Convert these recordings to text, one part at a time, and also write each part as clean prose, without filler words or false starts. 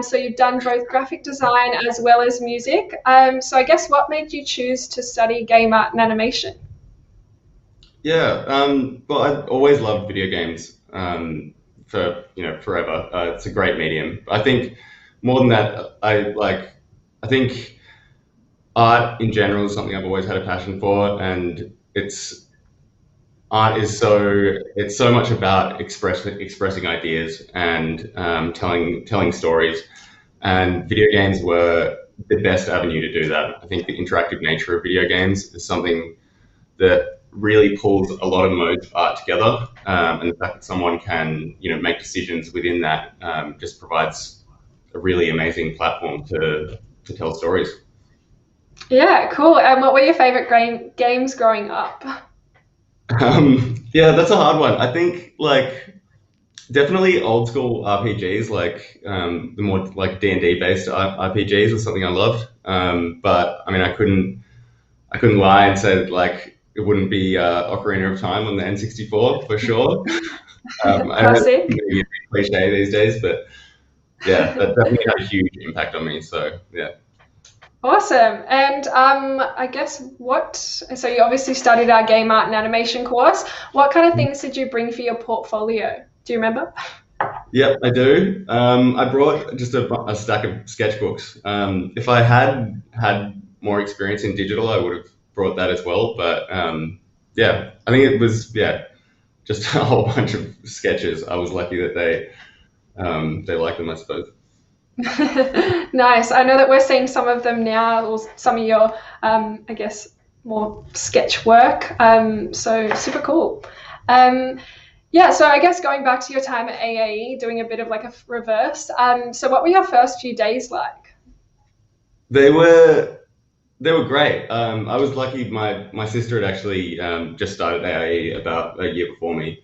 So you've done both graphic design as well as music. So I guess what made you choose to study game art and animation? Yeah, well, I always loved video games for forever. It's a great medium. I think more than that, I think art in general is something I've always had a passion for, and art is it's so much about expressing ideas and telling stories, and video games were the best avenue to do that. I think the interactive nature of video games is something that really pulls a lot of modes of art together, and the fact that someone can make decisions within that just provides a really amazing platform to tell stories. Yeah, cool. And what were your favorite games growing up? Yeah, that's a hard one. I think definitely old school RPGs, the more like D&D based RPGs was something I loved. But I mean, I couldn't lie and say that it wouldn't be Ocarina of Time on the N64 for sure. I know that's Classic. maybe a bit cliche these days, but yeah, that definitely had a huge impact on me. So yeah. Awesome. And I guess so you obviously studied our game art and animation course. What kind of things did you bring for your portfolio? Do you remember? Yep, I do. I brought just a stack of sketchbooks. If I had more experience in digital, I would have brought that as well. But yeah, I think it was just a whole bunch of sketches. I was lucky that they liked them, I suppose. Nice. I know that we're seeing some of them now, or some of your, I guess, more sketch work. So super cool. Um, yeah, so I guess going back to your time at AAE, doing a bit of like a reverse. So what were your first few days like? They were They were great. I was lucky. My sister had actually just started AIE about a year before me,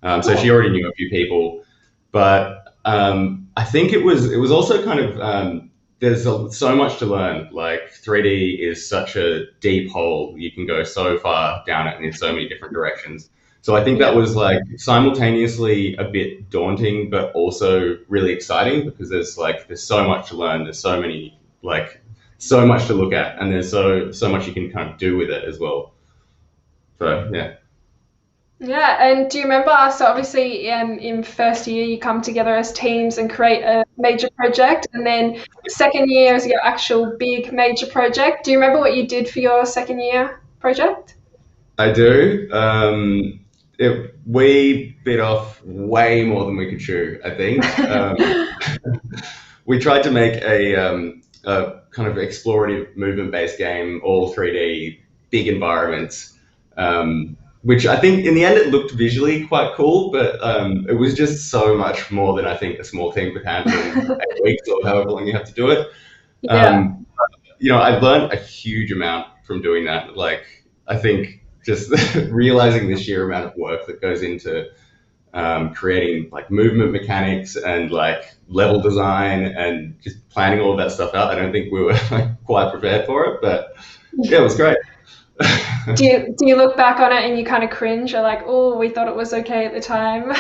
so she Cool. already knew a few people. But I think it was also kind of there's so much to learn. Like 3D is such a deep hole. You can go so far down it and in so many different directions. So I think that Yeah. was like simultaneously a bit daunting, but also really exciting because there's so much to learn. There's so much to look at, and there's so much you can kind of do with it as well. So yeah. Yeah, and do you remember, so obviously in first year you come together as teams and create a major project, and then second year is your actual big major project. Do you remember what you did for your second year project? I do. We bit off way more than we could chew, I think. We tried to make a kind of explorative movement-based game, all 3D, big environments, which I think in the end it looked visually quite cool, but it was just so much more than I think a small team could handle in 8 weeks or however long you have to do it. Yeah. Um, I learned a huge amount from doing that. I think just realizing the sheer amount of work that goes into creating movement mechanics and level design and just planning all of that stuff out. I don't think we were quite prepared for it, but yeah, it was great. Do you look back on it and you kind of cringe? You're like, oh, we thought it was okay at the time.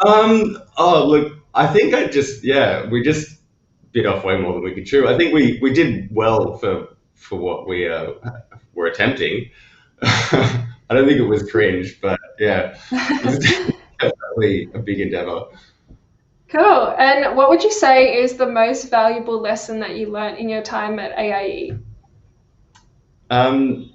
Oh, look, I think we just bit off way more than we could chew. I think we did well for what we were attempting. I don't think it was cringe, but yeah, it was definitely a big endeavor. Cool. And what would you say is the most valuable lesson that you learnt in your time at AIE? Um,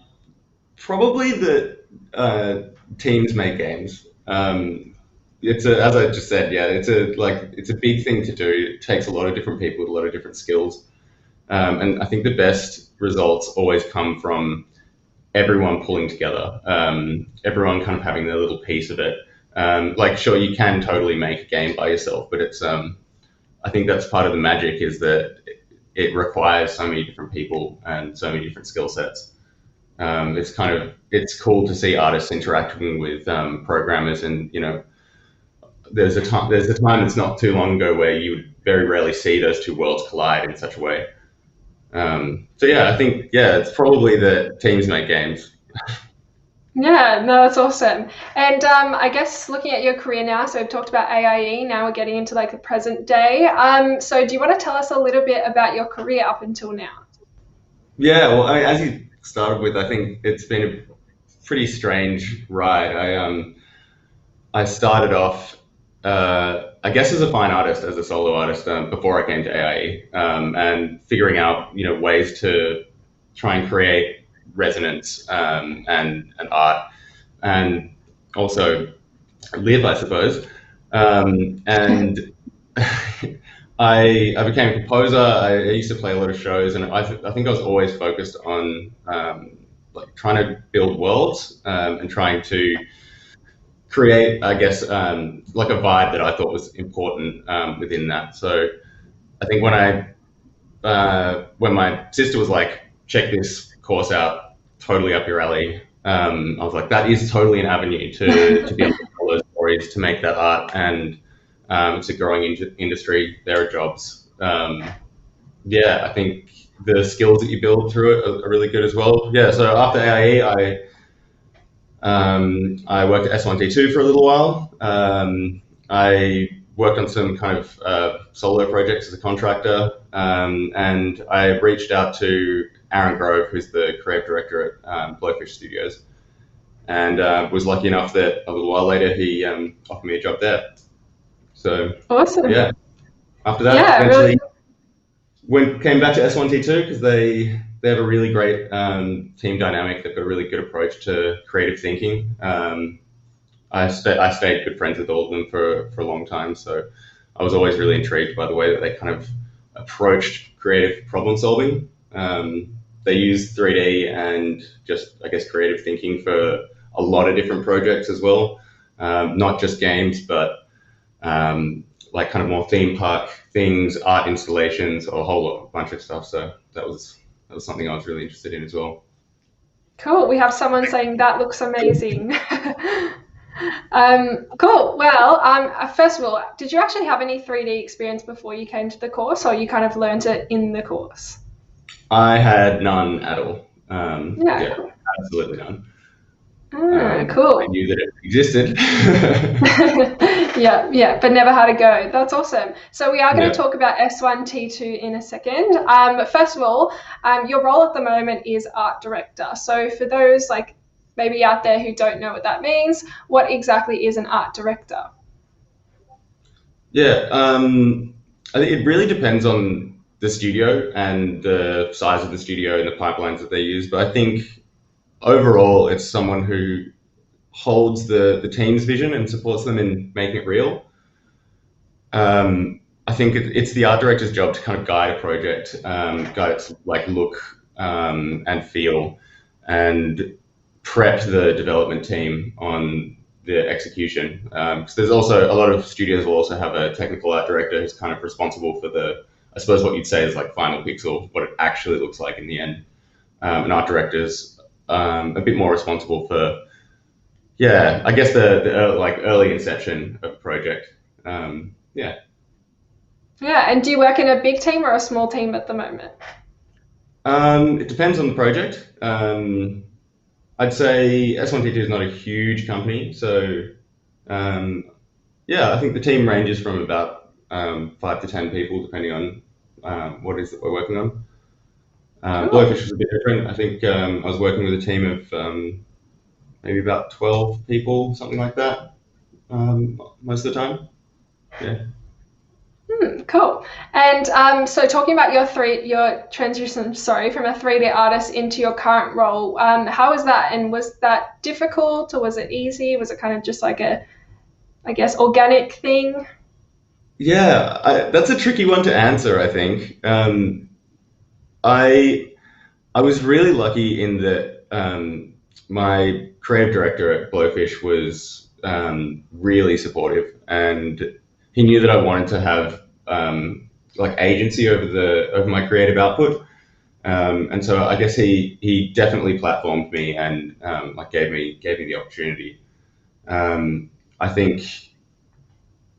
Probably that teams make games. As I just said, yeah, it's a big thing to do. It takes a lot of different people with a lot of different skills, and I think the best results always come from everyone pulling together, everyone kind of having their little piece of it. Sure, you can totally make a game by yourself, but I think that's part of the magic is that it requires so many different people and so many different skill sets. It's cool to see artists interacting with programmers, and there's a time that's not too long ago where you would very rarely see those two worlds collide in such a way. So yeah, I think it's probably that teams make games. Yeah, no, that's awesome. And I guess looking at your career now, so we've talked about AIE, now we're getting into like the present day. So do you want to tell us a little bit about your career up until now? Yeah, well, as you started with, I think it's been a pretty strange ride. I started off, I guess, as a fine artist, as a solo artist, before I came to AIE, and figuring out, ways to try and create resonance, and art, and also live, I suppose. And I became a composer. I used to play a lot of shows, and I think I was always focused on, like trying to build worlds, and trying to create, I guess, like a vibe that I thought was important, within that. So I think when my sister was like, "Check this course out, totally up your alley," I was like, "That is totally an avenue to be able to tell those stories, to make that art, and it's a growing industry. There are jobs." Yeah, I think the skills that you build through it are really good as well. Yeah, so after AIE, I worked at S1T2 for a little while. I worked on some kind of solo projects as a contractor, and I reached out to Aaron Grove, who's the creative director at Blowfish Studios, and was lucky enough that a little while later he offered me a job there. So Awesome. yeah, after that, Yeah, really. eventually came back to S1T2 because they have a really great team dynamic. They've got a really good approach to creative thinking. I stayed good friends with all of them for a long time, so I was always really intrigued by the way that they kind of approached creative problem solving. They use 3D and just, I guess, creative thinking for a lot of different projects as well, not just games, but like kind of more theme park things, art installations, a bunch of stuff. So that was something I was really interested in as well. Cool. We have someone saying that looks amazing. Cool. Well, first of all, did you actually have any 3D experience before you came to the course, or you kind of learned it in the course? I had none at all. Yeah, Yeah, cool. absolutely none. I Cool. knew that it existed. Yeah, yeah, but never had a go. That's awesome. So we are going to Yeah. talk about S1T2 in a second. But first of all, your role at the moment is art director. So for those like maybe out there who don't know what that means, what exactly is an art director? Yeah. I think it really depends on the studio and the size of the studio and the pipelines that they use. But I think overall, it's someone who holds the team's vision and supports them in making it real. I think it's the art director's job to kind of guide a project, guide its like look, and feel, and prep the development team on the execution. Because there's also a lot of studios will also have a technical art director who's kind of responsible for I suppose what you'd say is like final pixel, what it actually looks like in the end. An art director's a bit more responsible for, yeah, I guess the like early inception of a project. Yeah. Yeah, and do you work in a big team or a small team at the moment? It depends on the project. I'd say S1T2 is not a huge company, so um, yeah, I think the team ranges from about 5 to 10 people, depending on what it is that we're working on. Cool. Blowfish was a bit different. I think I was working with a team of maybe about 12 people, something like that, most of the time. Yeah. Cool. And so talking about your transition, sorry, from a 3D artist into your current role, how was that? And was that difficult or was it easy? Was it kind of just like a, I guess, organic thing? Yeah, that's a tricky one to answer, I think. I I was really lucky in that my creative director at Blowfish was really supportive, and he knew that I wanted to have like agency over my creative output, and so I guess he definitely platformed me and like gave me the opportunity. Um, I think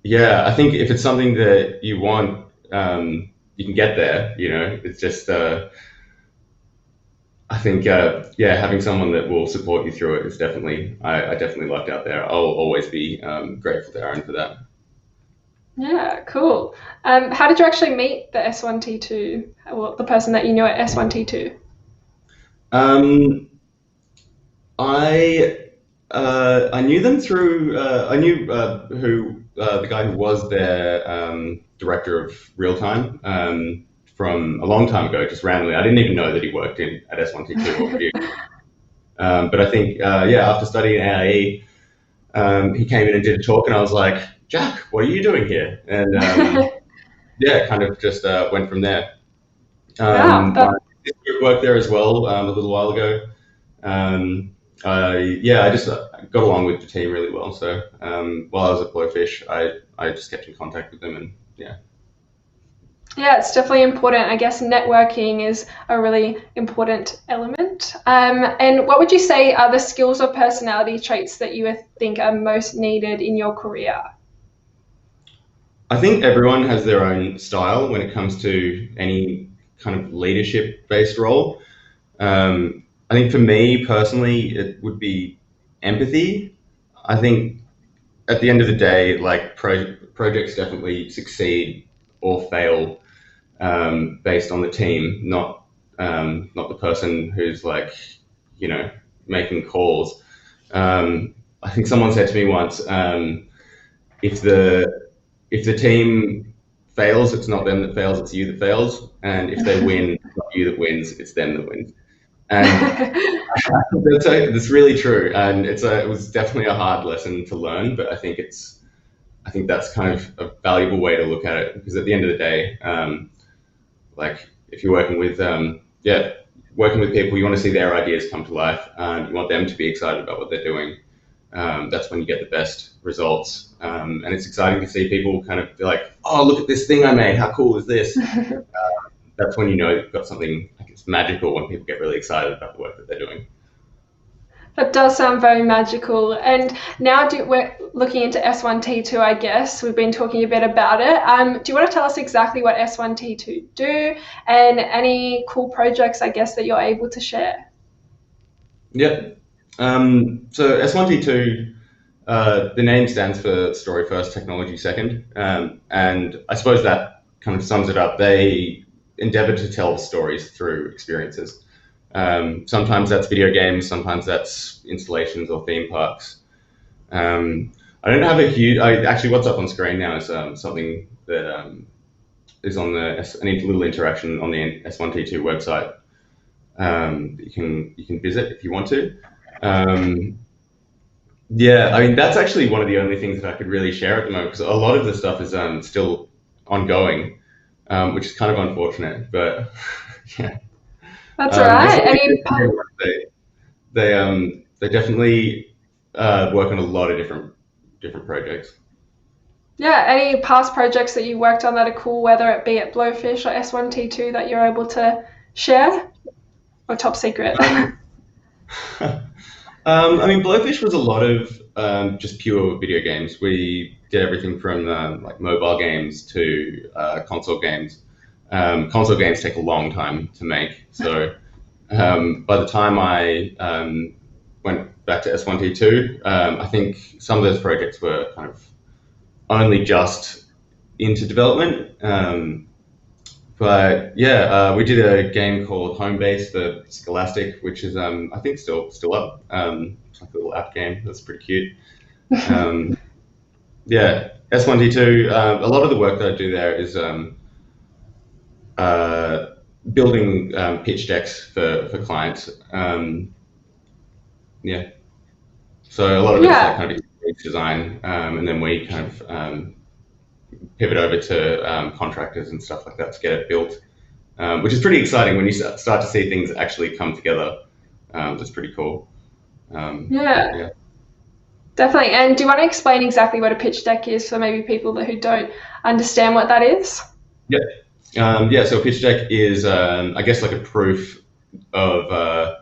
yeah, I think if it's something that you want, you can get there. It's just I think, having someone that will support you through it is definitely, I definitely lucked out there. I'll always be grateful to Aaron for that. Yeah, cool. How did you actually meet the S1T2? Well, the person that you knew at S1T2? Um, I I knew them through I knew who the guy who was their director of real time from a long time ago, just randomly. I didn't even know that he worked in at S1T2 or video. But I think after studying AIE, he came in and did a talk, and I was like, Jack, what are you doing here? And kind of just went from there. Wow, My sister worked there as well a little while ago. I just got along with the team really well. So while I was at Blowfish, I just kept in contact with them, and yeah. yeah, it's definitely important. I guess networking is a really important element. And what would you say are the skills or personality traits that you think are most needed in your career? I think everyone has their own style when it comes to any kind of leadership-based role. I think for me personally, it would be empathy. I think at the end of the day, like projects definitely succeed or fail based on the team, not the person who's like, you know, making calls. I think someone said to me once, if the team fails, it's not them that fails, it's you that fails, and if they win, it's not you that wins, it's them that wins. And that's really true, and it was definitely a hard lesson to learn, but I think that's kind of a valuable way to look at it, because at the end of the day, like if you're working with people, you want to see their ideas come to life, you want them to be excited about what they're doing. That's when you get the best results, and it's exciting to see people kind of be like, oh, look at this thing I made, how cool is this? That's when you know you've got something like it's magical, when people get really excited about the work that they're doing. That does sound very magical. And now we're looking into S1T2, I guess. We've been talking a bit about it. Do you want to tell us exactly what S1T2 do and any cool projects, I guess, that you're able to share? Yeah. So S1T2, the name stands for Story First, Technology Second. And I suppose that kind of sums it up. They endeavor to tell stories through experiences. Sometimes that's video games, sometimes that's installations or theme parks. I don't have a huge. Actually, what's up on screen now is something that is on a little interaction on the S1T2 website that you can visit if you want to. Yeah, I mean that's actually one of the only things that I could really share at the moment, because a lot of the stuff is still ongoing, which is kind of unfortunate. But yeah. That's all right. They definitely work on a lot of different projects. Yeah, any past projects that you worked on that are cool, whether it be at Blowfish or S1T2 that you're able to share, or top secret? I mean, Blowfish was a lot of just pure video games. We did everything from like mobile games to console games. Console games take a long time to make, so by the time I went back to S1T2, I think some of those projects were kind of only just into development. But yeah, we did a game called Home Base for Scholastic, which is I think still up. It's like a little app game that's pretty cute. Yeah, S1T2. A lot of the work that I do there is uh, building pitch decks for clients. Yeah, so a lot of it is like Yeah. kind of experience design, and then we kind of pivot over to contractors and stuff like that to get it built, which is pretty exciting when you start to see things actually come together. That's pretty cool. Yeah, Yeah. definitely. And do you want to explain exactly what a pitch deck is for maybe people who don't understand what that is? Yep. Yeah. So a pitch deck is, I guess, like a proof of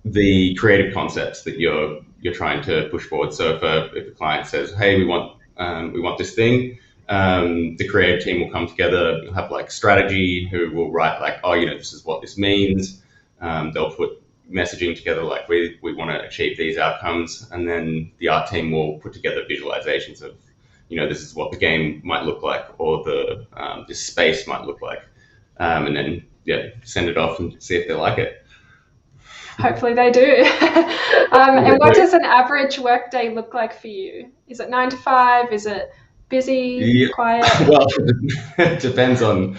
the creative concepts that you're trying to push forward. So if a client says, "Hey, we want this thing," the creative team will come together, have like strategy, who will write like, "Oh, you know, this is what this means." they'll put messaging together like we want to achieve these outcomes, and then the art team will put together visualizations of, this is what the game might look like, or this space might look like, and then send it off and see if they like it. Hopefully they do. And what does an average workday look like for you? Is it 9 to 5? Is it busy, quiet? Well, it depends on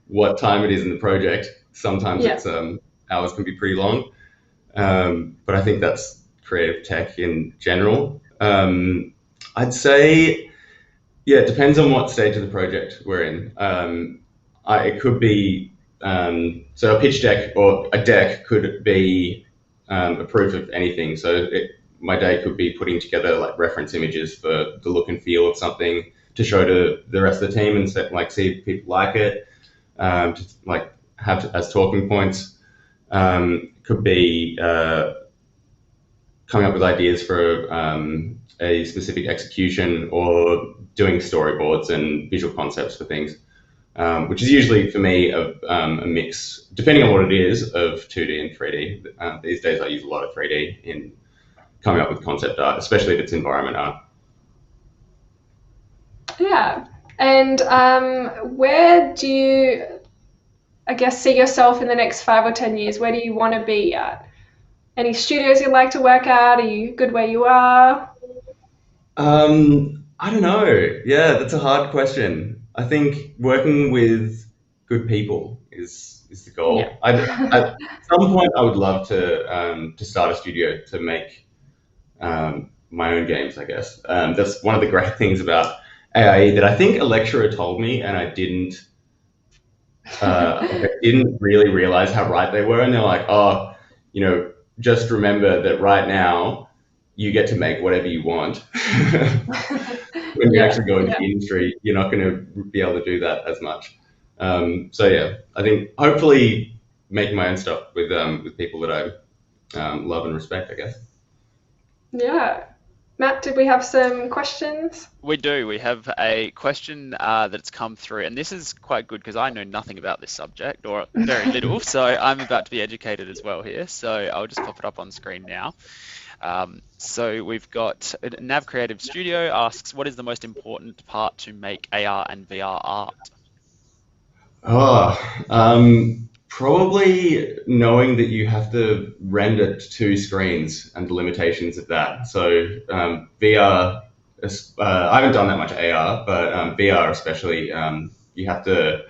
what time it is in the project. Sometimes it's hours can be pretty long, but I think that's creative tech in general. I'd say, it depends on what stage of the project we're in. It could be, so a pitch deck or a deck could be a proof of anything. So my day could be putting together like reference images for the look and feel of something to show to the rest of the team and see if people like it, to like have as talking points. Could be coming up with ideas for a specific execution, or doing storyboards and visual concepts for things, which is usually for me a mix, depending on what it is, of 2D and 3D. These days I use a lot of 3D in coming up with concept art, especially if it's environment art. Yeah. And where do you, I guess, see yourself in the next 5 or 10 years? Where do you want to be at? Any studios you'd like to work at? Are you good where you are? I don't know. Yeah, that's a hard question. I think working with good people is the goal. Yeah. At some point, I would love to start a studio to make my own games, I guess. That's one of the great things about AIE that I think a lecturer told me, and I didn't really realize how right they were. And they're like, oh, just remember that right now you get to make whatever you want. When you actually go into the industry, you're not going to be able to do that as much. I think hopefully making my own stuff with people that I love and respect, I guess. Yeah. Matt, did we have some questions? We do. We have a question that's come through, and this is quite good because I know nothing about this subject, or very little, so I'm about to be educated as well here. So I'll just pop it up on screen now. So we've got Nav Creative Studio asks, what is the most important part to make AR and VR art? Probably knowing that you have to render to 2 screens and the limitations of that. So VR, I haven't done that much AR, but VR especially, you have to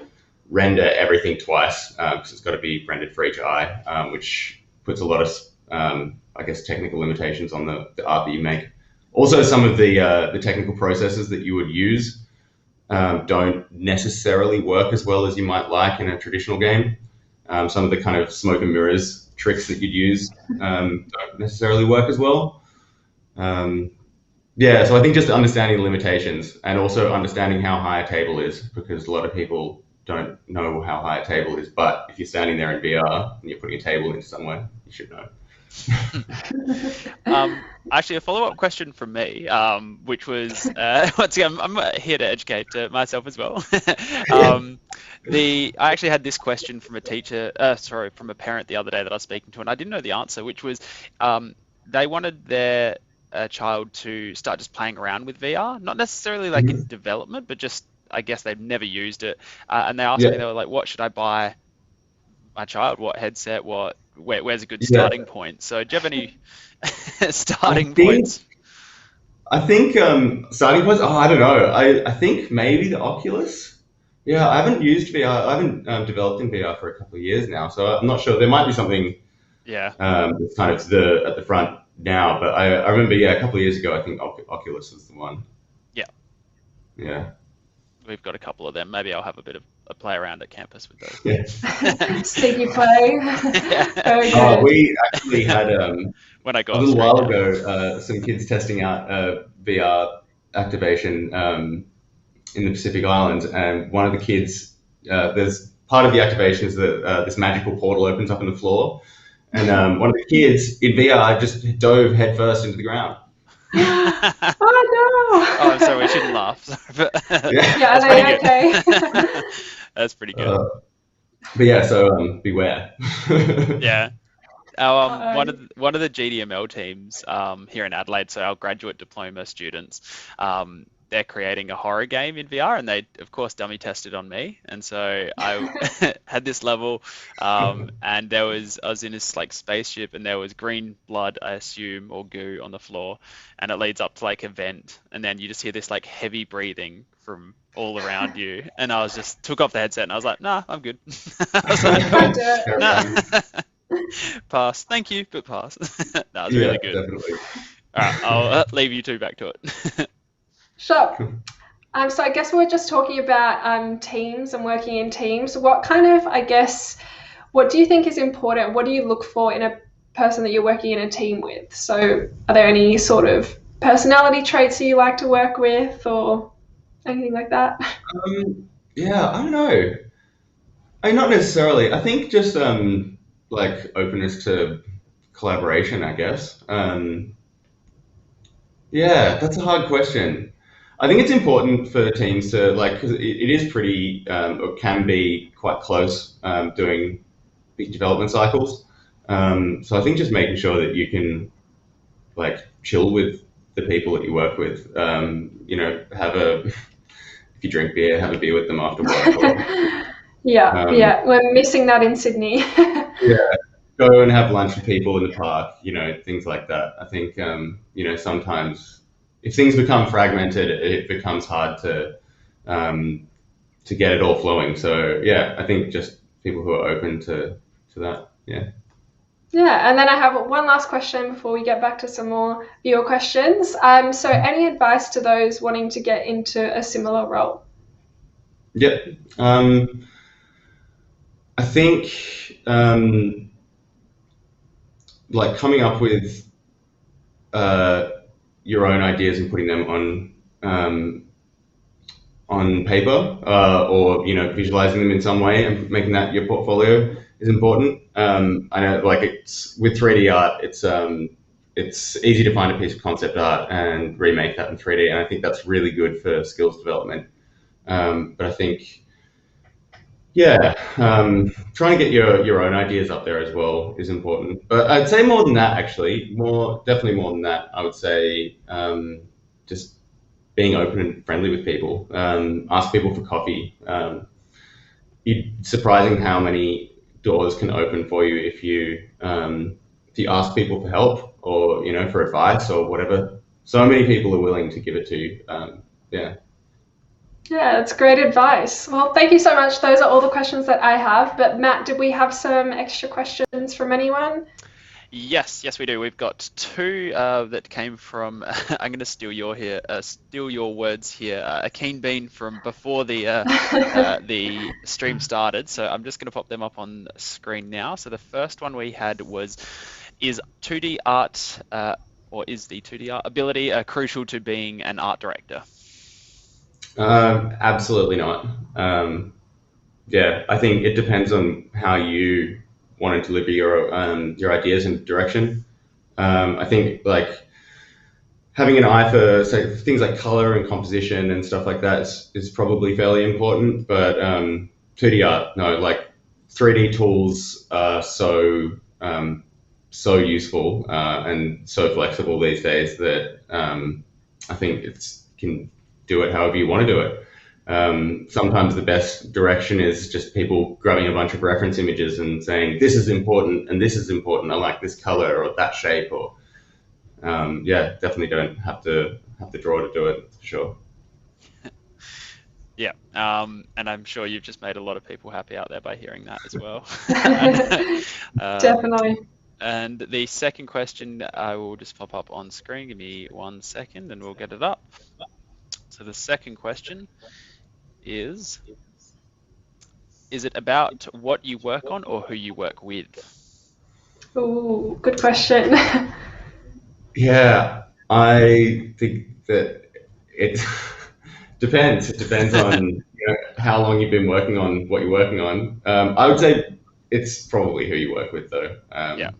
render everything twice because it's got to be rendered for each eye, which puts a lot of, I guess, technical limitations on the art that you make. Also, some of the technical processes that you would use don't necessarily work as well as you might like in a traditional game. Some of the kind of smoke and mirrors tricks that you'd use don't necessarily work as well. So I think just understanding the limitations and also understanding how high a table is, because a lot of people don't know how high a table is, but if you're standing there in VR and you're putting a table into somewhere, you should know. Actually, a follow-up question from me, which was, once again, I'm here to educate myself as well. I actually had this question from from a parent the other day that I was speaking to, and I didn't know the answer, which was they wanted their child to start just playing around with VR, not necessarily like in development, but just, I guess they've never used it. And they asked me, they were like, what should I buy my child? What headset? Where's a good starting point? So do you have any starting points? I think starting points, I don't know. I think maybe the Oculus. Yeah, I haven't used VR. I haven't developed in VR for a couple of years now, so I'm not sure. There might be something that's kind of at the front now, but I remember, a couple of years ago, I think Oculus was the one. Yeah. We've got a couple of them. Maybe I'll have a bit of a play around at campus with those. Yeah. Sneaky play. Very good. We actually had when I got a little while ago some kids testing out VR activation in the Pacific Islands, and one of the kids, there's part of the activation is that this magical portal opens up in the floor, and one of the kids in VR just dove headfirst into the ground. Oh no! Oh, I'm sorry, we shouldn't laugh. Yeah, are they okay? That's pretty good. But yeah, so beware. Yeah. Our, Uh-oh. one of the GDML teams here in Adelaide, so our graduate diploma students, they're creating a horror game in VR, and they of course dummy tested on me, and so I had this level, and I was in this like spaceship, and there was green blood, I assume, or goo on the floor, and it leads up to like a vent, and then you just hear this like heavy breathing from all around you, and I was just took off the headset, and I was like, nah, I'm good. I was I like, can't do it. nah. Pass. Thank you, but pass. That was Yeah, really good. definitely. All right, I'll leave you two back to it. Sure. So I guess we're just talking about teams and working in teams. What kind of, I guess, what do you think is important? What do you look for in a person that you're working in a team with? So are there any sort of personality traits that you like to work with or anything like that? Yeah, I don't know. Not necessarily. I think just like openness to collaboration, I guess. Yeah, that's a hard question. I think it's important for teams to like because it is pretty or can be quite close doing big development cycles. So I think just making sure that you can like chill with the people that you work with. Have a if you drink beer, have a beer with them after work, or Yeah, um, yeah. We're missing that in Sydney. yeah, go and have lunch with people in the park. Things like that. I think sometimes if things become fragmented, it becomes hard um, to get it all flowing. So yeah, I think just people who are open to that. Yeah. Yeah, and then I have one last question before we get back to some more viewer questions. So any advice to those wanting to get into a similar role? Yep. I think like coming up with uh, your own ideas and putting them on paper or visualizing them in some way and making that your portfolio is important. I know like it's with 3D art, it's easy to find a piece of concept art and remake that in 3D, and I think that's really good for skills development. But I think yeah, trying to get your own ideas up there as well is important. But I'd say more than that, actually, definitely more than that. I would say just being open and friendly with people. Ask people for coffee. It's surprising how many doors can open for you if you ask people for help or for advice or whatever. So many people are willing to give it to you. Yeah. Yeah, that's great advice. Well, thank you so much. Those are all the questions that I have. But Matt, did we have some extra questions from anyone? Yes, we do. We've got two that came from. I'm going to steal your words here. A keen bean from before the stream started. So I'm just going to pop them up on screen now. So the first one we had was, is 2D art or is the 2D art ability crucial to being an art director? Absolutely not. Yeah, I think it depends on how you want to deliver your ideas and direction. I think like having an eye for things like color and composition and stuff like that is probably fairly important. But 2D art, no, like 3D tools are so useful and so flexible these days that I think it's can do it however you want to do it. Sometimes the best direction is just people grabbing a bunch of reference images and saying, this is important and this is important. I like this color or that shape or, yeah, definitely don't have to draw to do it for sure. Yeah, and I'm sure you've just made a lot of people happy out there by hearing that as well. Definitely. And the second question I will just pop up on screen. Give me 1 second and we'll get it up. So the second question is it about what you work on or who you work with? Ooh, good question. Yeah, I think that it depends. It depends on how long you've been working on what you're working on. I would say it's probably who you work with, though. Yeah.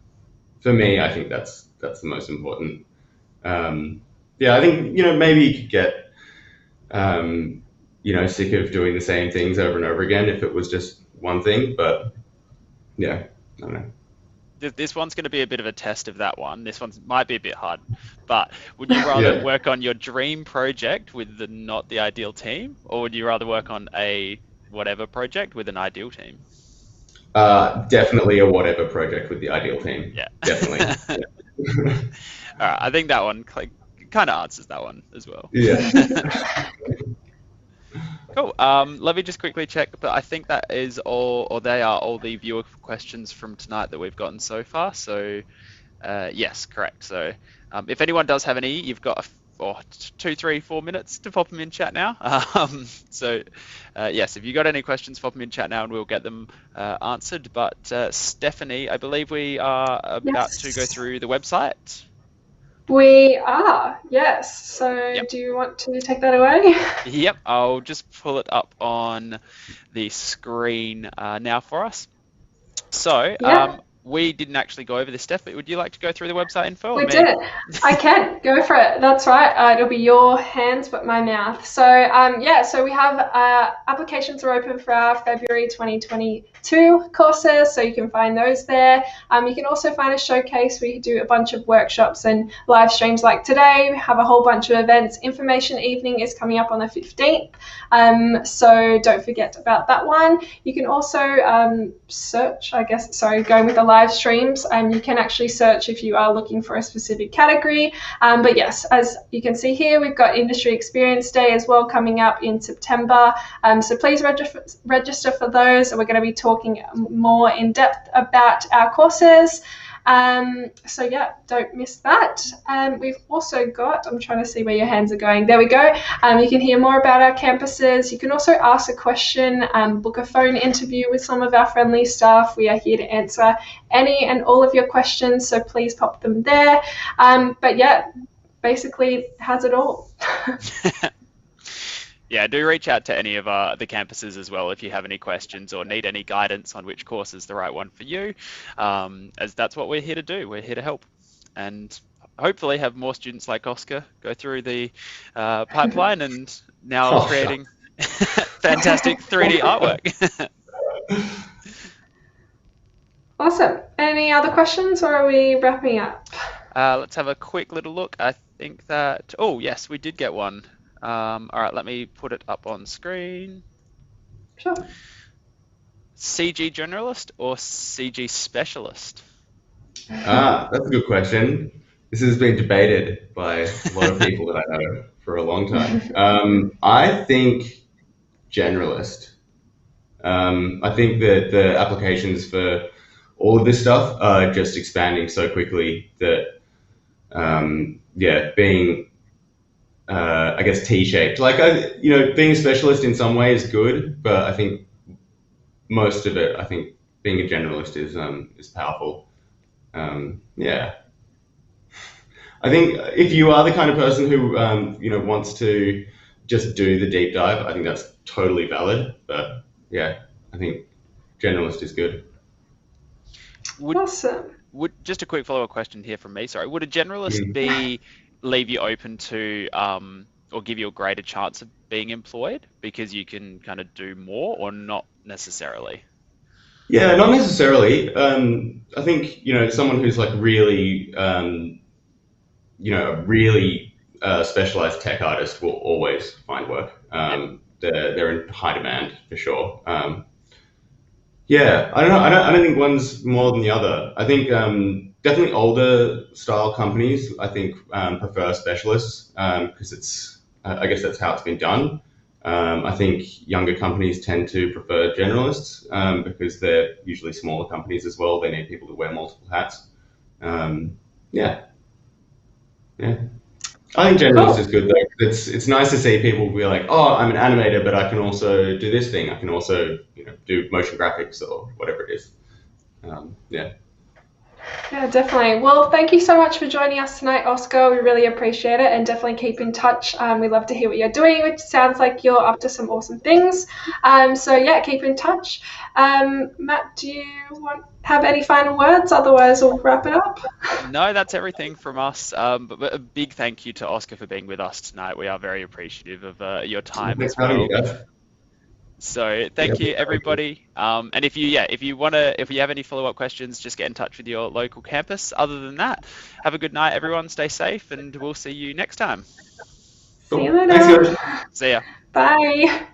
For me, I think that's the most important. Yeah, I think maybe you could get sick of doing the same things over and over again if it was just one thing, but yeah, I don't know. This one's going to be a bit of a test of that one. This one might be a bit hard, but would you rather Yeah. work on your dream project with the not the ideal team, or would you rather work on a whatever project with an ideal team? Definitely a whatever project with the ideal team. Yeah. Definitely. Yeah. All right, I think that one kind of answers that one as well. Yeah. Cool. Let me just quickly check, but I think that is all, or they are all the viewer questions from tonight that we've gotten so far. So, yes, correct. So, if anyone does have any, you've got 2, 3, 4 minutes to pop them in chat now. Yes, if you got any questions, pop them in chat now, and we'll get them answered. But Stephanie, I believe we are about to go through the website. We are, yes. So Yep. do you want to take that away? Yep, I'll just pull it up on the screen now for us. So, Yeah. we didn't actually go over this, Steph, but would you like to go through the website info? We did. I can go for it. That's right. It'll be your hands, but my mouth. So yeah. So we have applications are open for our February 2022 courses. So you can find those there. You can also find a showcase where you do a bunch of workshops and live streams like today. We have a whole bunch of events. Information evening is coming up on the 15th. So don't forget about that one. You can also search. Going with the live streams. You can actually search if you are looking for a specific category. But yes, as you can see here, we've got Industry Experience Day as well coming up in September. So please register for those. We're going to be talking more in depth about our courses. So yeah, don't miss that. We've also got, I'm trying to see where your hands are going. There we go. You can hear more about our campuses. You can also ask a question, book a phone interview with some of our friendly staff. We are here to answer any and all of your questions, so please pop them there. But yeah, basically has it all. Yeah, do reach out to any of the campuses as well if you have any questions or need any guidance on which course is the right one for you, as that's what we're here to do. We're here to help and hopefully have more students like Oscar go through the pipeline and now creating fantastic 3D artwork. Awesome. Any other questions, or are we wrapping up? Let's have a quick little look. I think that, oh yes, we did get one. All right, let me put it up on screen. Sure. CG generalist or CG specialist? That's a good question. This has been debated by a lot of people that I know for a long time. I think generalist. I think that the applications for all of this stuff are just expanding so quickly that, being I guess T-shaped. Like being a specialist in some way is good, but I think most of it, I think being a generalist is powerful. Yeah. I think if you are the kind of person who wants to just do the deep dive, I think that's totally valid. But yeah, I think generalist is good. Awesome. Just a quick follow-up question here from me. Sorry, would a generalist leave you open to or give you a greater chance of being employed because you can kind of do more, or not necessarily? Yeah, not necessarily. I think someone who's like really a really specialized tech artist will always find work. They're in high demand for sure. Yeah, I don't know. I don't think one's more than the other. I think definitely older style companies, I think, prefer specialists because I guess that's how it's been done. I think younger companies tend to prefer generalists because they're usually smaller companies as well. They need people to wear multiple hats. Yeah. I think generalist is good though. It's nice to see people be like, oh, I'm an animator, but I can also do this thing. I can also do motion graphics or whatever it is. Yeah, definitely. Well, thank you so much for joining us tonight, Oscar. We really appreciate it, and definitely keep in touch. We love to hear what you're doing, which sounds like you're up to some awesome things. So yeah, keep in touch. Matt, do you have any final words? Otherwise, we'll wrap it up. No, that's everything from us. But a big thank you to Oscar for being with us tonight. We are very appreciative of your time as well. So thank you, everybody. And if you have any follow-up questions, just get in touch with your local campus. Other than that, have a good night, everyone. Stay safe, and we'll see you next time. See you Cool. Thanks, later. guys. See ya. Bye.